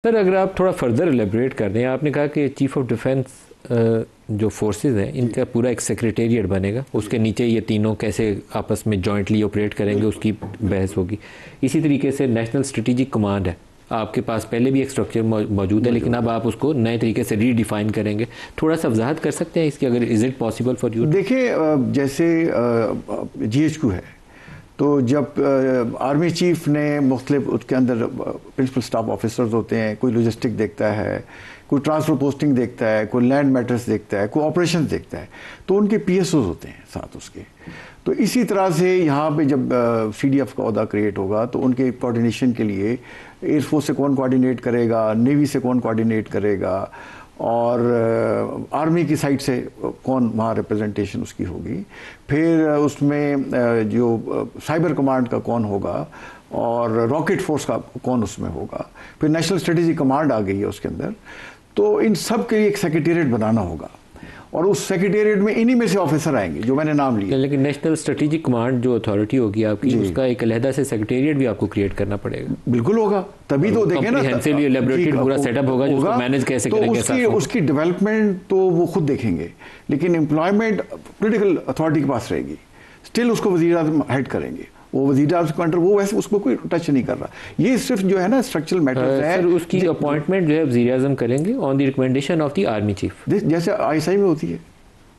Sir, अगर आप थोड़ा फर्दर एलेबरेट कर दें, आपने कहा कि चीफ ऑफ डिफेंस जो फोर्सेस हैं इनका पूरा एक सेक्रेटेरिएट बनेगा, उसके नीचे ये तीनों कैसे आपस में जॉइंटली ऑपरेट करेंगे उसकी बहस होगी। इसी तरीके से नेशनल स्ट्रेटेजिक कमांड है, आपके पास पहले भी एक स्ट्रक्चर मौजूद है लेकिन अब आप उसको नए तरीके से रीडिफाइन करेंगे। थोड़ा सा वजाहत कर सकते हैं इसकी, अगर is it possible for you? देखिए, जैसे GHQ है तो जब आर्मी चीफ ने मुख्तलिफ उसके अंदर प्रिंसिपल स्टाफ ऑफिसर्स होते हैं, कोई लॉजिस्टिक देखता है, कोई ट्रांसफर पोस्टिंग देखता है, कोई लैंड मैटर्स देखता है, कोई ऑपरेशन देखता है, तो उनके PSOs होते हैं साथ उसके। तो इसी तरह से यहाँ पे जब CDF का अहदा क्रिएट होगा तो उनके कोऑर्डिनेशन के लिए एयरफोर्स से कौन कोऑर्डिनेट करेगा, नेवी से कौन कोऑर्डिनेट करेगा, और आर्मी की साइड से कौन वहाँ रिप्रेजेंटेशन उसकी होगी, फिर उसमें जो साइबर कमांड का कौन होगा और रॉकेट फोर्स का कौन उसमें होगा, फिर नेशनल स्ट्रेटेजी कमांड आ गई है उसके अंदर। तो इन सब के लिए एक सेक्रेटेरिएट बनाना होगा और उस सेक्रेटेरिएट में इन्हीं में से ऑफिसर आएंगे जो मैंने नाम लिया। लेकिन नेशनल स्ट्रेटेजिक कमांड जो अथॉरिटी होगी आपकी, उसका एक अलहदा से सेक्रेटेरिएट भी आपको क्रिएट करना पड़ेगा। बिल्कुल होगा, तभी तो देखें ना, पूरा सेटअप होगा जो उसको मैनेज कैसे करेंगे। उसकी डेवलपमेंट तो वो खुद देखेंगे, लेकिन एम्प्लॉयमेंट पॉलिटिकल अथॉरिटी के पास रहेगी। स्टिल उसको वज़ीर आज़म हेड करेंगे, वो वज़ीर आज़म के अंडर, वो वैसे उसको कोई टच नहीं कर रहा। ये सिर्फ जो है ना स्ट्रक्चरल मैटर्स है। सर, उसकी अपॉइंटमेंट जो है वज़ीर आज़म करेंगे on the recommendation of the army chief, जैसे ISI में होती है।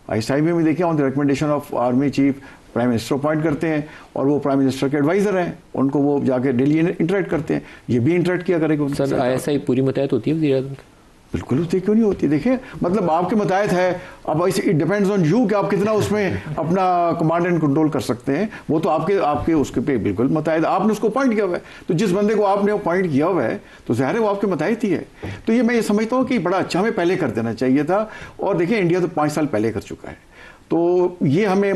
ISI में देखिए on the recommendation of army chief prime minister appoint करते हैं और वो प्राइम मिनिस्टर के एडवाइजर हैं, उनको वो जाके डेली इंटरेक्ट करते हैं। ये भी इंटरेक्ट किया करेगा। सर, ISI पूरी मुतहत होती है वज़ीर आज़म की? बिल्कुल होती है, क्यों नहीं होती। देखिए, मतलब आपके मुताबिक है, अब इट डिपेंड्स ऑन यू कि आप कितना उसमें अपना कमांड एंड कंट्रोल कर सकते हैं। वो तो आपके उसके पे बिल्कुल मुताबिक, आपने उसको अपॉइंट किया हुआ है, तो जिस बंदे को आपने अपॉइंट किया हुआ है तो ज़ाहिर है वो आपके मुताबिक ही है। तो ये मैं ये समझता हूँ कि बड़ा अच्छा हमें पहले कर देना चाहिए था। और देखिए, इंडिया तो 5 साल पहले कर चुका है, तो ये हमें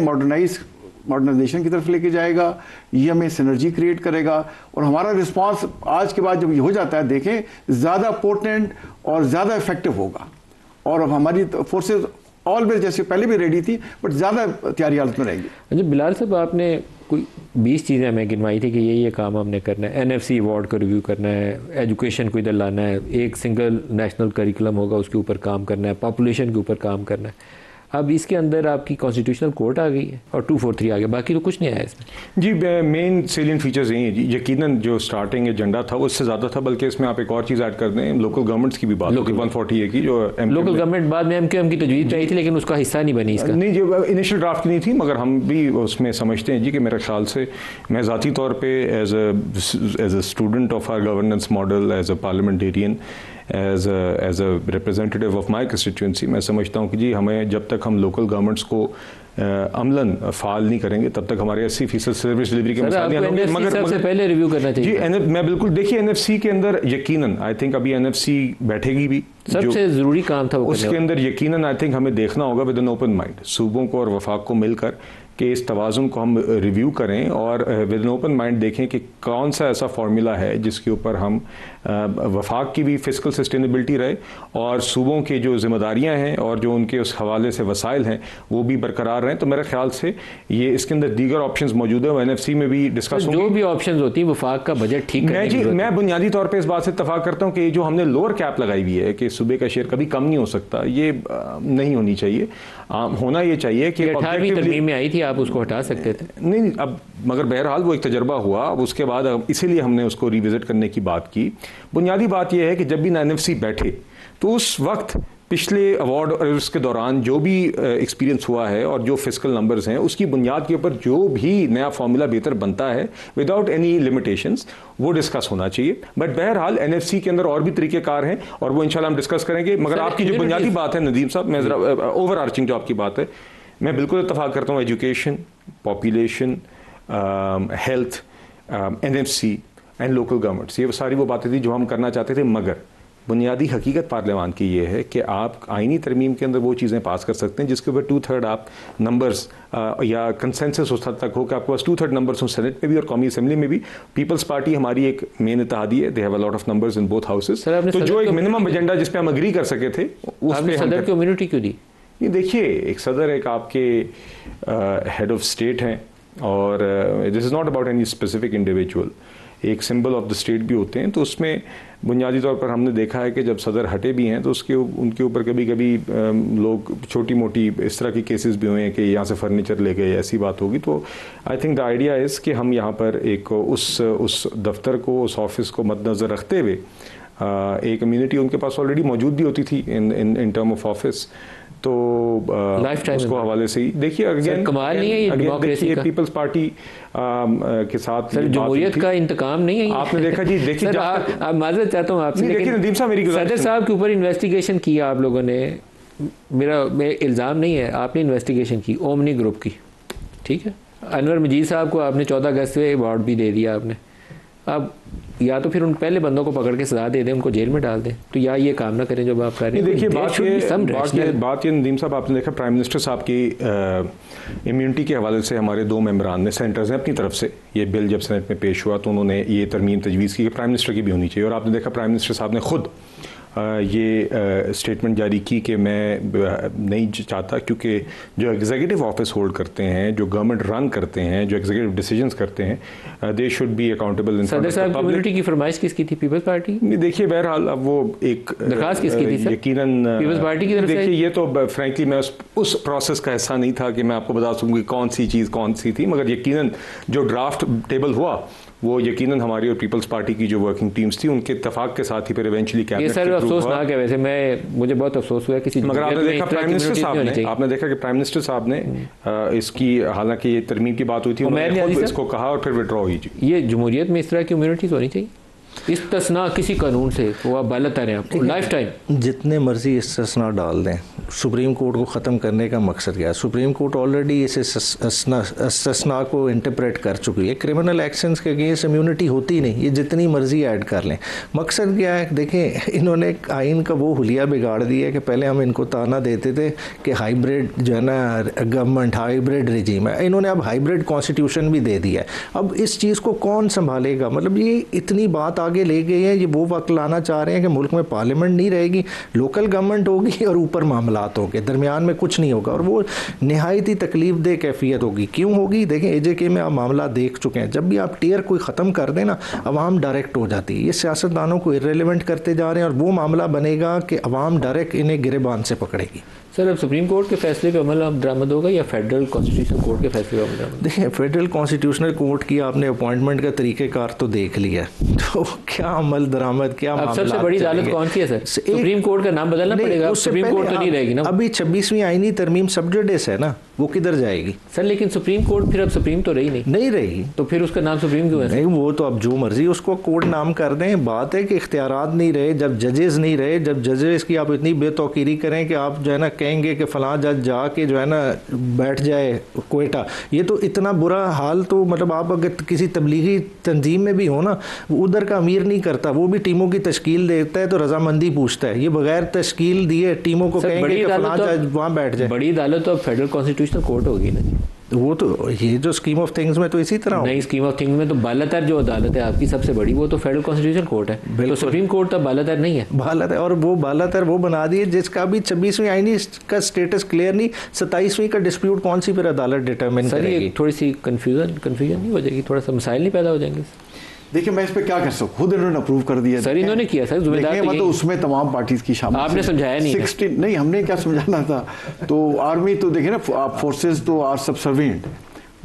मॉडर्नाइजेशन की तरफ लेके जाएगा, ये हमें सिनर्जी क्रिएट करेगा और हमारा रिस्पांस आज के बाद जब ये हो जाता है, देखें, ज़्यादा पोटेंट और ज़्यादा इफेक्टिव होगा। और अब हमारी फोर्सेस ऑलवेज जैसे पहले भी रेडी थी, बट ज़्यादा तैयारी हालत में रहेंगी। अच्छा बिलाल साहब, आपने कोई 20 चीज़ें हमें गिनवाई थी कि ये काम हमने करना है, NFC अवार्ड का रिव्यू करना है, एजुकेशन को इधर लाना है, एक सिंगल नेशनल करिकुलम होगा उसके ऊपर काम करना है, पॉपुलेशन के ऊपर काम करना है। अब इसके अंदर आपकी कॉन्स्टिट्यूशनल कोर्ट आ गई है और 243 आ गया, बाकी तो कुछ नहीं आया इसमें। जी, मेन सेलियंट फीचर्स यही है जी। यकीनन जो स्टार्टिंग एजेंडा था वो उससे ज़्यादा था, बल्कि इसमें आप एक और चीज़ ऐड कर दें, लोकल गवर्नमेंट्स की भी बात होगी 140A की, जो लोकल गवर्नमेंट बाद में MQM की तजवीज़ आई थी लेकिन उसका हिस्सा नहीं बनी इसका। नहीं, जो इनिशियल ड्राफ्ट नहीं थी, मगर हम भी उसमें समझते हैं जी कि मेरे ख्याल से, मैं ज़ाती तौर पर as a student of our governance model, as a parliamentarian, as a representative of my constituency, मैं समझता हूँ कि जी हमें, जब तक हम लोकल गवर्नमेंट्स को अमलन फाल नहीं करेंगे तब तक हमारे 80% सर्विस डिलीवरी के मसले हल होंगे। मगर सबसे पहले रिव्यू करना चाहिए जी। मैं बिल्कुल, देखिए, NFC के अंदर यकीनन आई थिंक अभी NFC बैठेगी भी, सबसे ज़रूरी काम था उसके अंदर यकीनन आई थिंक हमें देखना होगा विद एन ओपन माइंड, सूबों को और वफाक को मिलकर, कि इस तवाज़ुन को हम रिव्यू करें और विद एन ओपन माइंड देखें कि कौन सा ऐसा फार्मूला है जिसके ऊपर हम वफाक की भी फिस्कल सस्टेनेबिलिटी रहे और सूबों की जो जिम्मेदारियां हैं और जो उनके उस हवाले से वसाइल हैं वो भी बरकरार रहें। तो मेरे ख्याल से ये इसके अंदर दीगर ऑप्शंस मौजूद है, NFC में भी डिस्कस होंगे। जो भी ऑप्शंस होती है वफाक का बजट ठीक करने की ज़रूरत है। मैं बुनियादी तौर पर इस बात से इत्तफाक करता हूँ कि जो हमने लोअर कैप लगाई हुई है कि सूबे का शेयर कभी कम नहीं हो सकता, ये नहीं होनी चाहिए। होना ये चाहिए कि 18वीं तरमीम में आई थी, आप उसको हटा सकते थे। नहीं, अब मगर बहरहाल वो एक तजर्बा हुआ, अब उसके बाद इसीलिए हमने उसको रिविजिट करने की बात की। बुनियादी बात यह है कि जब भी NFC बैठे तो उस वक्त पिछले अवार्ड और उसके दौरान जो भी एक्सपीरियंस हुआ है और जो फिस्कल नंबर्स हैं उसकी बुनियाद के ऊपर जो भी नया फार्मूला बेहतर बनता है विदाउट एनी लिमिटेशंस, वो डिस्कस होना चाहिए। बट बहरहाल NFC के अंदर और भी तरीक़ेकार हैं और वो इंशाल्लाह हम डिस्कस करेंगे। मगर आपकी जो बुनियादी बात है नदीम साहब, मैं ज़रा ओवर आर्चिंग जो आपकी बात है, मैं बिल्कुल इत्तफाक करता हूँ। Education, population, health, NFC and local governments, ये सारी वो बातें थी जो हम करना चाहते थे। मगर बुनियादी हकीकत पार्लियामान की ये है कि आप आईनी तरमीम के अंदर वो चीज़ें पास कर सकते हैं जिसके ऊपर 2/3 आप नंबर्स या कंसेंसस उस हद तक हो कि आपके पास 2/3 नंबर्स हो सेनेट में भी और कौमी असम्बली में भी। पीपल्स पार्टी हमारी एक मेन इत्तेहादी है, they have a lot of numbers in both houses. तो जो एक मिनिमम एजेंडा जिस पे हम अग्री कर सके थे, उस पे सदर की इम्यूनिटी क्यों दी? ये देखिए, एक सदर एक आपके हेड ऑफ स्टेट हैं और this is not about any specific individual. एक सिंबल ऑफ द स्टेट भी होते हैं। तो उसमें बुनियादी तौर पर हमने देखा है कि जब सदर हटे भी हैं तो उनके ऊपर कभी कभी लोग छोटी मोटी इस तरह की केसेस भी हुए हैं कि यहाँ से फर्नीचर ले गए, ऐसी बात होगी। तो I think the idea is कि हम यहाँ पर एक उस दफ्तर को, उस ऑफिस को मद्देनज़र रखते हुए एक इम्यूनिटी उनके पास ऑलरेडी मौजूद भी होती थी इन टर्म ऑफ ऑफिस, तो उसको हवाले से ही देखिए अगेन कमाल नहीं है ये डेमोक्रेसी का। पीपल्स पार्टी के साथ सर जमहूरियत का इंतकाम नहीं है आपने देखा जी। देखिए सर आप माजरत चाहता हूँ आपसे, लेकिन नदीम साहब मेरी सदर साहब के ऊपर इन्वेस्टिगेशन किया आप लोगों ने, मेरा इल्ज़ाम नहीं है, आपने इन्वेस्टिगेशन की ओमनी ग्रुप की, ठीक है। अनवर मजीद साहब को आपने 14 अगस्त से अवार्ड भी दे दिया आपने। अब या तो फिर उन पहले बंदों को पकड़ के सजा दे दें, उनको जेल में डाल दें, तो या ये काम ना करें जो आप कर रहे हैं। देखिए बात ये नदीम साहब, आपने देखा प्राइम मिनिस्टर साहब की इम्यूनिटी के हवाले से हमारे 2 मेंबरान ने, सेनेटर्स ने अपनी तरफ से ये बिल जब सेनेट में पेश हुआ तो उन्होंने ये तरमीम तजवीज़ की कि प्राइम मिनिस्टर की भी होनी चाहिए। और आपने देखा प्राइम मिनिस्टर साहब ने खुद ये स्टेटमेंट जारी की कि मैं नहीं चाहता, क्योंकि जो एग्जीक्यूटिव ऑफिस होल्ड करते हैं, जो गवर्नमेंट रन करते हैं, जो एग्जीक्यूटिव डिसीजंस करते हैं, they should be accountable in सदर साहब कम्युनिटी की फरमाइश किसकी थी? पीपल्स पार्टी। देखिए बहरहाल अब वो एक दरखास्त किसकी थी सर? यकीनन पीपल्स पार्टी की तरफ से। देखिए ये तो फ्रैंकली मैं उस प्रोसेस का हिस्सा नहीं था कि मैं आपको बता सकूँ कि कौन सी चीज़ कौन सी थी, मगर यकीनन जो ड्राफ्ट टेबल हुआ वो यकीनन हमारी और पीपल्स पार्टी की जो वर्किंग टीम्स थी उनके इत्तेफाक के साथ ही फिर इवेंचुअली कैबिनेट। ये सर अफसोसनाक है वैसे, मुझे बहुत अफसोस हुआ किसी, मगर आपने देखा प्राइम मिनिस्टर साहब ने इसकी, हालांकि ये तरमीम की बात हुई थी, उन्होंने इसको कहा और फिर विड्रॉ हुई। ये जमहूरियत में इस तरह की इम्यूनिटीज होनी चाहिए, इस्तिस्ना किसी कानून से वो आप बालतर हैं, आपको लाइफ टाइम जितने मर्जी इस्तिस्ना डाल दें। सुप्रीम कोर्ट को ख़त्म करने का मकसद क्या है? सुप्रीम कोर्ट ऑलरेडी इस इस्तिस्ना को इंटरप्रेट कर चुकी है। क्रिमिनल एक्शंस के अगेंस्ट इम्यूनिटी होती नहीं, ये जितनी मर्जी ऐड कर लें। मकसद क्या है? देखें, इन्होंने आइन का वो हुलिया बिगाड़ दिया कि पहले हम इनको ताना देते थे कि हाइब्रिड जो है ना गवर्नमेंट, हाइब्रिड रिजीम है, इन्होंने अब हाइब्रिड कॉन्स्टिट्यूशन भी दे दिया है। अब इस चीज़ को कौन संभालेगा? मतलब ये इतनी बात आगे ले गए हैं, ये वो वक्त लाना चाह रहे हैं कि मुल्क में पार्लियामेंट नहीं रहेगी, लोकल गवर्नमेंट होगी और ऊपर मामलात होंगे, दरमियान में कुछ नहीं होगा, और वो नहायत ही तकलीफ दे कैफियत होगी। क्यों होगी? देखें AJK में आप मामला देख चुके हैं, जब भी आप टीयर कोई ख़त्म कर दें ना, अवाम डायरेक्ट हो जाती है। ये सियासतदानों को इर्रेलेवेंट करते जा रहे हैं और वो मामला बनेगा कि अवाम डायरेक्ट इन्हें गिरेबान से पकड़ेगी। सर अब सुप्रीम कोर्ट के फैसले पे अमल दरामद होगा या फेडरल कॉन्स्टिट्यूशनल कोर्ट के फैसले पे अमल दरामद? देखिए, फेडरल कॉन्स्टिट्यूशनल कोर्ट की आपने अपॉइंटमेंट का तरीक़ेकार तो देख लिया, तो क्या अमल दरामद, क्या अब सबसे बड़ी अदालत कौन सी है सर? सुप्रीम कोर्ट का नाम बदलना पड़ेगा, सुप्रीम कोर्ट तो नहीं रहेगी ना। अभी 26वीं आईनी तरमीम सब जुडिस है ना, वो किधर जाएगी सर? लेकिन सुप्रीम कोर्ट फिर अब सुप्रीम तो नहीं रहेगी, तो फिर उसका नाम सुप्रीम क्यों है? नहीं, वो तो अब जो मर्जी उसको कोर्ट नाम कर दें। बात है कि इख्तियारात नहीं रहे, जब जजेस नहीं रहे, जब जजेस की आप इतनी बेतौकीरी करें कि आप जो है ना कहेंगे कि फलां जज जाके जो है ना बैठ जाए कोयटा, ये तो इतना बुरा हाल। तो मतलब आप अगर किसी तबलीगी तंजीम में भी हो ना, उधर का अमीर नहीं करता, वो भी टीमों की तश्कील देता है तो रजामंदी पूछता है। ये बगैर तश्कील दिए टीमों को कहेंगे कि फलां जज वहाँ बैठ जाए। बड़ी अदालत तो अब फेडरल कॉन्स्टिट्यूशनल कोर्ट होगी ना जी। वो तो ये जो स्कीम ऑफ थिंग्स में तो इसी तरह नहीं, स्कीम ऑफ थिंग्स में तो बालातर जो अदालत है आपकी सबसे बड़ी, वो तो फेडरल कॉन्स्टिट्यूशन कोर्ट है, तो सुप्रीम कोर्ट तो बालातर नहीं है। बालातर, और वो बालातर वो बना दिए जिसका भी 26वीं आईनी का स्टेटस क्लियर नहीं, 27वीं का डिस्प्यूट कौन सी फिर अदालत डिटरमिन करेगी? थोड़ी सी कन्फ्यूजन नहीं हो जाएगी, थोड़ा सा मसाइल नहीं पैदा हो जाएंगे? देखिए मैं इस पे क्या कर सकूँ, खुद इन्होंने अप्रूव कर दिया सर, इन्होंने किया सर, मतलब उसमें तमाम पार्टीज की शामिल। आपने समझाया नहीं 16 नहीं, हमने क्या समझाना था? तो आर्मी तो देखिए ना, फोर्सेस तो आर सबसर्विएंट,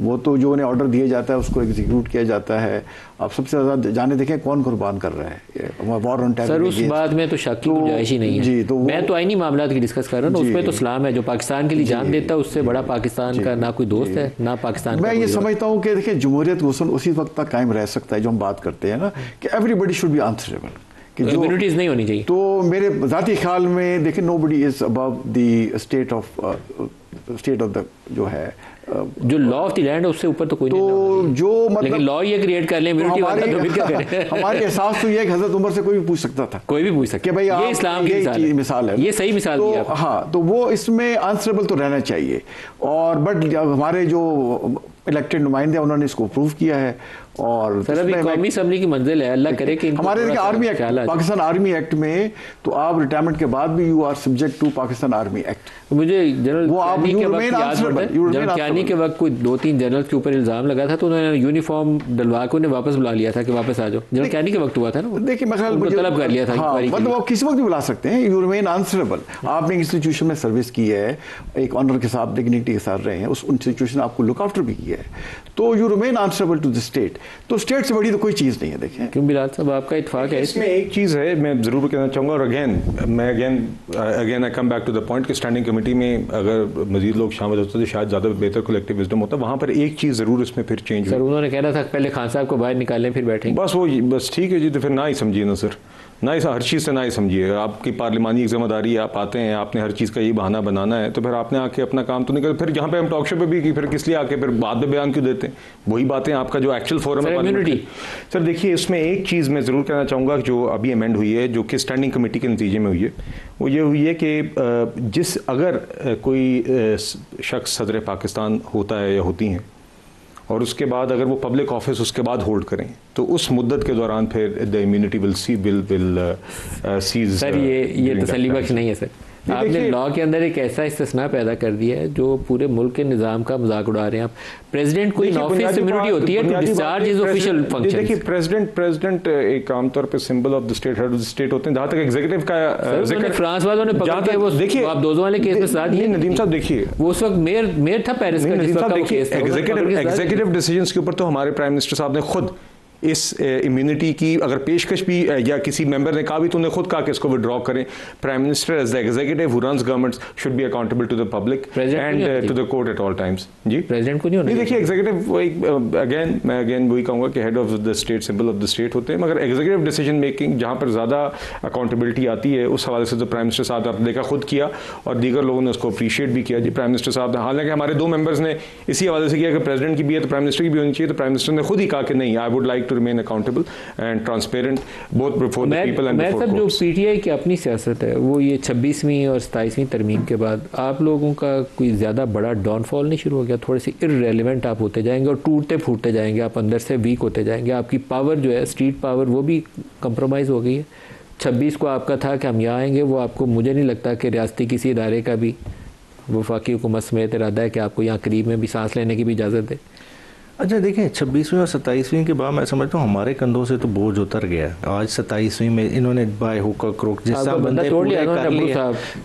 वो तो जो उन्हें ऑर्डर दिया जाता है उसको एग्जीक्यूट किया जाता है। आप सबसे ज़्यादा जाने देखें कौन कुर्बान कर रहा है वॉर ऑन टेरर। सर उस बात में तो शक की गुंजाइश ही नहीं है जी। तो मैं तो आईनी मामलात की डिस्कस कर रहा हूँ, उसमें तो इस्लाम है जो पाकिस्तान के लिए जान देता है, उससे बड़ा पाकिस्तान का ना कोई दोस्त है ना पाकिस्तान। मैं ये समझता हूँ कि देखिए जमहूरियत गुस्सन उसी वक्त तक कायम रह सकता है जो हम बात करते हैं ना कि एवरीबडी शुड बी आंसरेबल, कि जो इम्यूनिटीज नहीं होनी चाहिए। तो मेरे ज़ाती ख्याल में देखिए nobody is above the state of the जो है जो लॉ ऑफ द लैंड है उससे ऊपर तो कोई नहीं तो जो मतलब लेकिन लॉ ये क्रिएट कर ले इम्यूनिटी वाला तो फिर क्या करें? हमारे एहसास तो ये है कि हज़रत उमर से कोई भी पूछ सकता था, कोई भी पूछ सकता कि भाई ये इस्लाम की मिसाल है, ये सही मिसाल दी तो हाँ, तो वो इसमें आंसरेबल तो रहना चाहिए। और बट हमारे जो इलेक्टेड नुमाइंदे उन्होंने इसको अप्रूव किया है और सर अभी कौमी असम्बली की मंजिल है, अल्लाह करे कि हमारे देखिए army act, Pakistan army act में तो आप रिटायरमेंट के बाद भी you are subject to Pakistan army act. मुझे जनरल क्यानी के वक्त कोई 2-3 जनरल के ऊपर इल्जाम लगा था तो उन्होंने यूनिफॉर्म डलवा के उन्हें वापस बुला लिया था कि वापस आ जाओ। जनरल क्यानी के वक्त हुआ था ना, देखिए मैं तलब कर लिया था। मतलब आप किसी वक्त भी बुला सकते हैं, यू रिमेन आंसरेबल। आपने इंस्टीट्यूशन में सर्विस की है, एक ऑनर के साथ डिग्निटी के साथ रहे हैं, उस इंस्टीट्यूशन आपको लुक आफ्टर भी किया है, तो you remain answerable to the state. तो स्टेट से बड़ी तो कोई चीज़ नहीं है। देखिए क्यों बिलाल साहब आपका इत्फाक है इसमें? एक चीज़ है मैं ज़रूर कहना चाहूँगा, और again I come back to the point कि स्टैंडिंग कमेटी में अगर मजीद लोग शामिल होते तो शायद ज़्यादा बेहतर कलेक्टिव विजडम होता। वहाँ पर एक चीज़ ज़रूर इसमें फिर चेंज हुई। सर उन्होंने कहना था पहले खान साहब को बाहर निकालें फिर बैठेंगे। बस ठीक है जी, तो फिर ना ही समझिए ना सर, ना ही हर चीज़ से ना ही समझिए। आपकी पार्लिमानी जिम्मेदारी है, आप आते हैं, आपने हर चीज़ का ये बहाना बनाना है, तो फिर आपने आके अपना काम तो नहीं कर। फिर जहाँ पे हम टॉक शो पे भी की, फिर किस लिए आके फिर बाद में बयान क्यों देते हैं? वही बातें आपका जो एक्चुअल फोरम है। सर देखिए इसमें एक चीज़ मैं ज़रूर कहना चाहूँगा जो अभी अमेंड हुई है, जो कि स्टैंडिंग कमेटी के नतीजे में हुई है, वो ये हुई है कि अगर कोई शख्स सदर पाकिस्तान होता है या होती हैं और उसके बाद अगर वो पब्लिक ऑफिस उसके बाद होल्ड करें तो उस मुद्दत के दौरान फिर the immunity will cease. Sir ये तसल्ली बख्श नहीं है सर। आपने लॉ के अंदर एक ऐसा इस्तिस्ना पैदा कर दिया है जो पूरे मुल्क के निज़ाम का मजाक उड़ा रहे हैं आप। प्रेसिडेंट को इन ऑफिस इम्यूनिटी होती है to discharge his official functions. देखिए प्रेसिडेंट एक आमतौर पे symbol of the state, head of the state होते हैं। जहां तक एग्जीक्यूटिव का जिक्र फ्रांस वालों ने पकड़ के वो देखिए आप दोजों वाले केस में साथ ही नदीम साहब देखिए वो उस वक्त मेयर था पेरिस का, जिस वक्त देखिए एग्जीक्यूटिव डिसीजंस के ऊपर तो हमारे प्राइम मिनिस्टर साहब ने खुद इस इम्यूनिटी की अगर पेशकश भी या किसी मेंबर ने कहा भी तो उन्हें खुद कहा कि इसको विड्रॉ करें। Prime minister as the executive who runs government should be accountable to the public and to the court at all times. जी प्रेसिडेंट को नहीं होना। देखिए एग्जीक्यूटिव मैं वही कहूँगा कि head of the state, symbol of the state होते हैं, मगर एग्जीक्यूटिव डिसीजन मेकिंग जहाँ पर ज़्यादा अकाउंटेबिलिटी आती है उस हवाले से तो प्राइम मिनिस्टर साहब आपने देखा खुद किया और दीगर लोगों ने उसको अप्रीशिएट भी किया। जी प्राइम मिनिस्टर साहब, हालांकि हमारे 2 मेंबर्स ने इसी हवाले से किया कि प्रेसिडेंट की भी है तो प्राइम मिनिस्टर की भी होनी चाहिए, तो प्राइम मिनिस्टर ने खुद ही कहा कि नहीं, I would like to remain accountable and transparent both before the people and before courts। जो पीटीआई की अपनी सियासत है वो ये 26वीं और 27वीं तरमीम के बाद आप लोगों का कोई ज़्यादा बड़ा डाउनफॉल नहीं शुरू हो गया? थोड़े से इररेलेवेंट आप होते जाएंगे और टूटते फूटते जाएंगे, आप अंदर से वीक होते जाएंगे, आपकी पावर जो है स्ट्रीट पावर वो भी कंप्रोमाइज़ हो गई है। 26 को आपका था कि हम यहाँ आएंगे, वो आपको मुझे नहीं लगता कि रियासती किसी इदारे का भी वफाकी हुकूमत समेत इरादा है कि आपको यहाँ करीब में भी सांस लेने की भी इजाज़त दे। अच्छा देखिए 26वीं और 27वीं के बाद मैं समझता हूँ हमारे कंधों से तो बोझ उतर गया। आज 27वीं में इन्होंने बाय हुक क्रोक जिसका बंदे पूरे कर लिए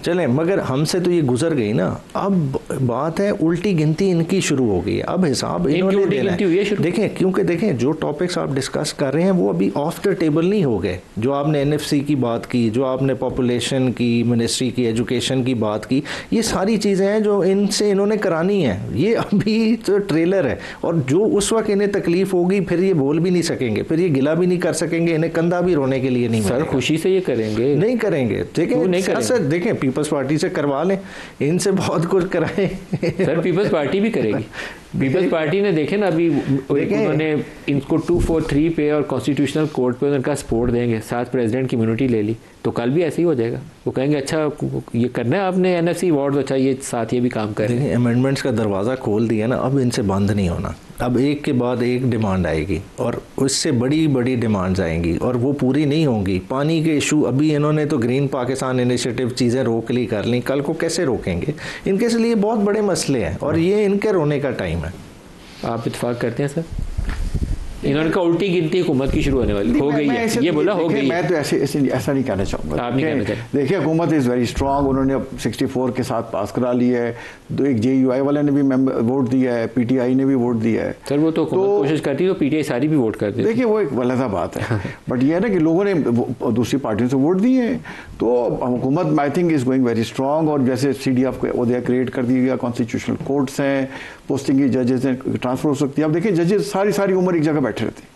चलें, मगर हमसे तो ये गुजर गई ना। अब बात है उल्टी गिनती इनकी शुरू हो गई है। अब हिसाब इन्होंने देना है। देखें क्योंकि देखें जो टॉपिक्स आप डिस्कस कर रहे हैं वो अभी ऑफ द टेबल नहीं हो गए। जो आपने NFC की बात की, जो आपने पॉपुलेशन की, मिनिस्ट्री की, एजुकेशन की बात की, ये सारी चीज़ें हैं जो इनसे इन्होंने करानी है। ये अभी तो ट्रेलर है और जो उस वक्त इन्हें तकलीफ होगी फिर ये बोल भी नहीं सकेंगे, फिर ये गिला भी नहीं कर सकेंगे, इन्हें कंधा भी रोने के लिए नहीं सर मिलेगा। खुशी से ये करेंगे नहीं करेंगे, ठीक है सर। देखें पीपल्स पार्टी से करवा लें, इनसे बहुत कुछ कराएं। सर पीपल्स पार्टी भी करेगी। पीपल्स पार्टी ने देखे ना अभी उन्होंने इनको 243 पे और कॉन्स्टिट्यूशनल कोर्ट पे उनका सपोर्ट देंगे, साथ प्रेसिडेंट की इम्यूनिटी ले ली तो कल भी ऐसे ही हो जाएगा। वो कहेंगे अच्छा ये करना है आपने NFC अवार्ड, अच्छा ये साथ ये भी काम करें। देखिए अमेंडमेंट्स का दरवाज़ा खोल दिया ना, अब इनसे बंद नहीं होना। अब एक के बाद एक डिमांड आएगी और उससे बड़ी बड़ी डिमांड्स आएंगी और वो पूरी नहीं होंगी। पानी के इशू अभी इन्होंने तो ग्रीन पाकिस्तान इनिशिएटिव चीज़ें रोक ली कर ली, कल को कैसे रोकेंगे? इनके लिए बहुत बड़े मसले हैं और ये इनके रोने का टाइम है। आप इत्तेफाक करते हैं सर? इन्होंने कहा उल्टी गिनती हुकूमत की शुरू होने वाली हो गई है, ये बोला हो गई। मैं तो ऐसा नहीं कहना चाहूँगा। आप नहीं कहना चाहते? देखिए हुकूमत इज़ वेरी स्ट्रांग, उन्होंने अब 64 के साथ पास करा लिया है। तो एक JUI वाले ने भी वोट दिया है, PTI ने भी वोट दिया है। सर वो तो कोशिश करती है तो PTI सारी भी वोट करती है। देखिए वो एक अलग बात है बट ये है ना कि लोगों ने दूसरी पार्टियों से वोट दिए हैं, तो हुकूमत I think is going very strong. और जैसे CDF को उदय क्रिएट कर दिया गया, कॉन्स्टिट्यूशनल कोर्ट्स हैं, पोस्टिंग की जजेस हैं, ट्रांसफ़र हो सकती है। अब देखिए जजेस सारी उम्र एक जगह बैठे रहते हैं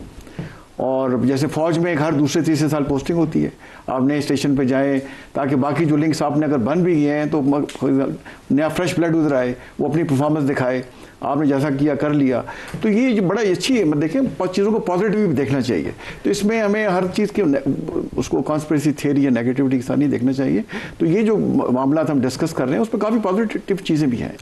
और जैसे फ़ौज में हर दूसरे तीसरे साल पोस्टिंग होती है, आप नए स्टेशन पे जाएं ताकि बाकी जो लिंक्स आपने अगर बन भी गए हैं तो नया फ्रेश ब्लड उधर आए, वो अपनी परफॉर्मेंस दिखाए, आपने जैसा किया कर लिया। तो ये जो बड़ा अच्छी है, देखें चीज़ों को पॉजिटिव भी देखना चाहिए। तो इसमें हमें हर चीज़ की उसको कॉन्स्पिरेसी थियरी या नेगेटिविटी के साथ नहीं देखना चाहिए। तो ये जो मामला हम डिस्कस कर रहे हैं उस पर काफ़ी पॉजिटिव चीज़ें भी हैं।